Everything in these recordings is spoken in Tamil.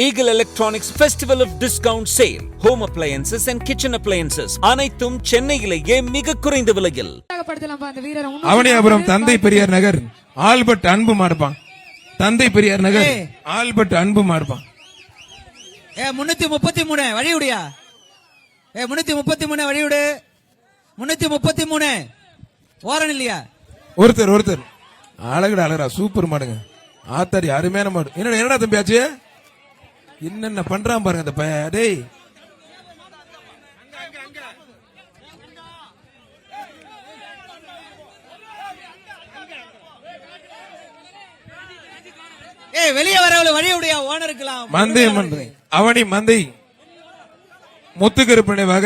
Eagle Electronics Festival of Discount Sale. Home appliances and kitchen appliances. அனைத்தும் சென்னையிலேயே மிக குறைந்த விலையில். அவனியாபுரம் தந்தை பெரியார் நகர் ஆல்பர்ட் அன்பு மார்பான். தந்தை பெரியார் நகர் ஆல்பர்ட் அன்பு மார்பான். 333 வழியுடையா? 333 வழியுடு. 333 ஓரன் இல்லையா? ஒருத்தர் அழகுடா சூப்பர் மாடுங்க. ஆத்தாடி அருமையான மாடு. என்னடா தம்பியாச்சு என்னென்ன பண்றான் பாருங்க அந்த பையன். டேய் வெளியே வரவள வழியுடைய ஓனருக்கலாம் மந்தை அவனி மந்தை முத்துக்கருப்பனைவாக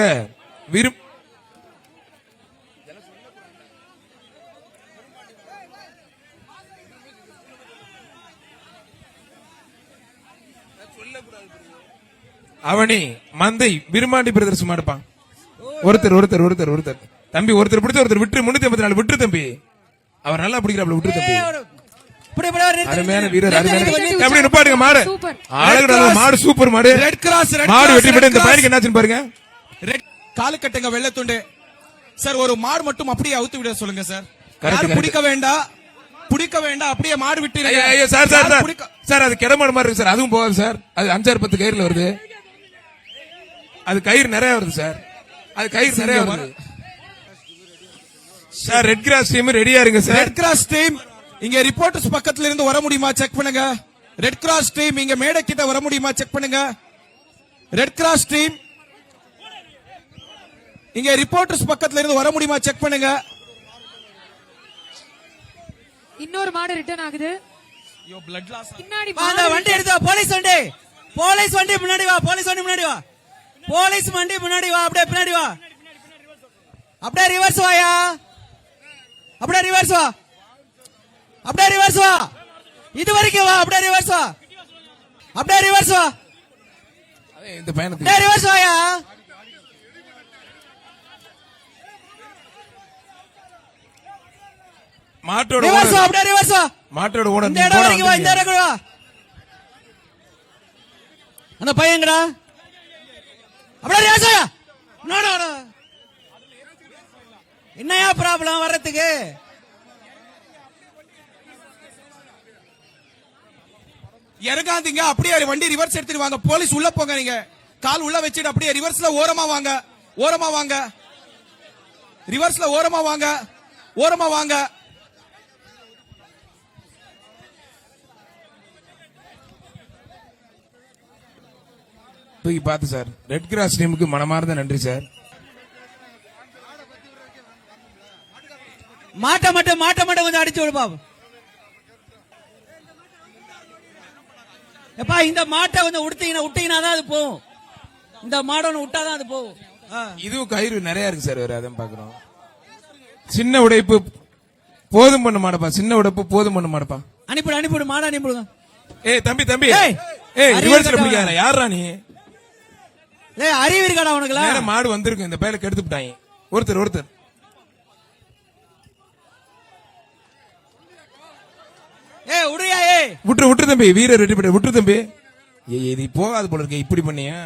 அவனி மந்தை விருமாண்டி பிரதர்ஸ் மாடுப்பான். ஒருத்தர் தம்பி ஒருத்தர் பிடிச்ச ஒருத்தர் விட்டு 354 விட்டு தம்பி. அவர் நல்லா பிடிக்கிறாப்ல விட்டு தம்பி. அருமையான வீரர் எப்படி நிப்பாட்டுங்க மாடு. அழகுடா மாடு சூப்பர் மாடு. ரெட் கிராஸ் மாடு வெட்டி விட்டு இந்த பையனுக்கு என்னாச்சுன்னு பாருங்க. ரெட் காலு கட்டுங்க வெள்ளத்துண்டு சார். ஒரு மாடு மட்டும் அப்படியே அவுத்து விட சொல்லுங்க சார். பிடிக்க வேண்டாம் அப்படியே மாடு விட்டு சார் அது கிடமாடு மாதிரி இருக்கு சார். அதுவும் போகாது சார். அது 5-10 கயிறுல வருது. அது கயிறு நிறைய வருது சார். அது கயிறு நிறைய வருது சார். ரெட் கிராஸ் டீம் ரெடியா இருங்க சார். ரெட் கிராஸ் டீம் இங்க ரிப்போர்ட்டர்ஸ் பக்கத்துல இருந்து வர முடியுமா செக் பண்ணுங்க. ரெட் கிராஸ் டீம் இங்க மேடை கிட்ட வர முடியுமா செக் பண்ணுங்க. ரெட் கிராஸ் டீம் இங்க ரிப்போர்ட்டர்ஸ் பக்கத்துல இருந்து வர முடியுமா செக் பண்ணுங்க. இன்னொரு மாடு ரிட்டர்ன் ஆகுது. ஐயோ பிளட் லாஸ். பின்னாடி வண்டி எடுத்து போலீஸ் வண்டி முன்னாடி வா. போலீஸ் வண்டி முன்னாடி வா. போலீஸ் வண்டி முன்னாடி வா. அப்படியே பின்னாடி வா. அப்படியே ரிவர்ஸ் வாயா. அப்படியே ரிவர்ஸ் வா. அப்படியே ரிவர்ஸ் வா. இது வரைக்கும் வா. அப்படியே ரிவர்ஸ் வா. அப்படியே ரிவர்ஸ் வா. இந்த பையனுக்கு ரிவர்ஸ் வாயா. மாட்டோட ரிவர்ஸ் வா. அப்படியே ரிவர்ஸ் வா. மாட்டோட ஓட இந்த இடம் வரைக்கும் வா. இந்த இடம் வா. அந்த பையன்டா அப்படியே ரிவர்ஸ் வாயா. நோ என்னையா ப்ராப்ளம் வர்றதுக்கு? இறங்காதீங்க. அப்படியே வண்டி ரிவர்ஸ் எடுத்துட்டு வாங்க. போலீஸ் உள்ள போங்க. நீங்க கால் உள்ள வச்சுட்டு அப்படியே ரிவர்ஸ்ல ஓரமா வாங்க. ரிவர்ஸ்ல ஓரமா வாங்க. தூக்கி பார்த்து சார். ரெட் கிராஸ் டீமுக்கு மனமார்ந்த நன்றி சார். மாட்ட மட்டும் கொஞ்சம் அடிச்சு விடு பாபு. எப்பா இந்த மாட்டை கொஞ்சம் விட்டீங்கன்னா தான் அது போகும். இந்த மாடை விட்டாதான் அது போகும். இதுவும் கயிறு நிறைய இருக்கு சார். வேற அதான் பாக்குறோம். சின்ன உடைப்பு போதும் பண்ண மாட்டப்பா. சின்ன உடைப்பு போதும் பண்ண மாட்டப்பா. அனுப்பிடு மாடை அனுப்பிடுங்க. தம்பி ரிவர்ஸ்ல பிடிக்காத. யாரா நீ? அறிவு இருக்காடா உனக்கு? மாடு வந்திருக்கு. இந்த பையல கெடுத்து விட்டாங்க. ஒருத்தர் விட்டு தம்பி. வீரர் ரெட்டி போட்டு விட்டு தம்பி. இது போகாது போல இருக்கு. இப்படி பண்ணியா?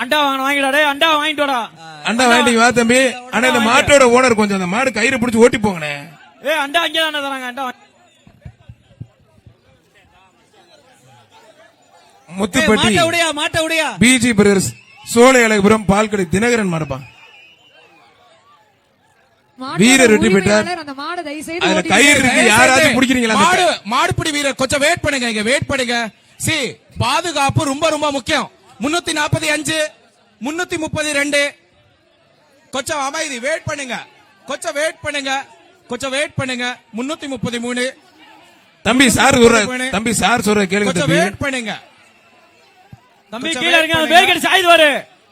அண்டா வாங்கிடாடே. அண்டா வாங்கிட்டோடா. அண்டா வாங்கிட்டு வா தம்பி. ஆனா இந்த மாட்டோட ஓனர் கொஞ்சம் அந்த மாடு கயிறு பிடிச்சி ஓட்டி போங்கண்ணே. அண்டா அங்கே தானே தராங்க. அண்டா முத்துப்பட்டி மாட்ட உடையா பிஜி பிரதர்ஸ் சோலை அழகுபுரம் பால்கடை தினகரன் மாடுப்பான். வீரர் வெற்றி பெற்றார். அதுல கயிறு இருக்கு. யாராவது பிடிக்கிறீங்களா? மாடுபிடி வீரர் கொஞ்சம் வெயிட் பண்ணுங்க. இங்க வெயிட் பண்ணுங்க. பாதுகாப்பு ரொம்ப முக்கியம். 345 332 கொஞ்சம் அமைதி. வெயிட் பண்ணுங்க. கொஞ்சம் வெயிட் பண்ணுங்க. 333 தம்பி சார் சொல்ற கேளுங்க. கொஞ்சம் வெயிட் பண்ணுங்க. தம்பி கீழ இறங்க. பேர் கட்டி சாய்து வர.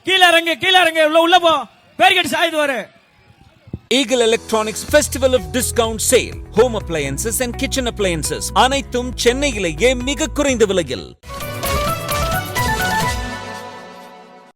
கீழ இறங்க. உள்ள போ. பேர் கட்டி சாய்து வர. Eagle Electronics Festival of Discount Sale. Home appliances and kitchen appliances. அனைத்தும் சென்னையிலேயே மிக குறைந்த விலையில்.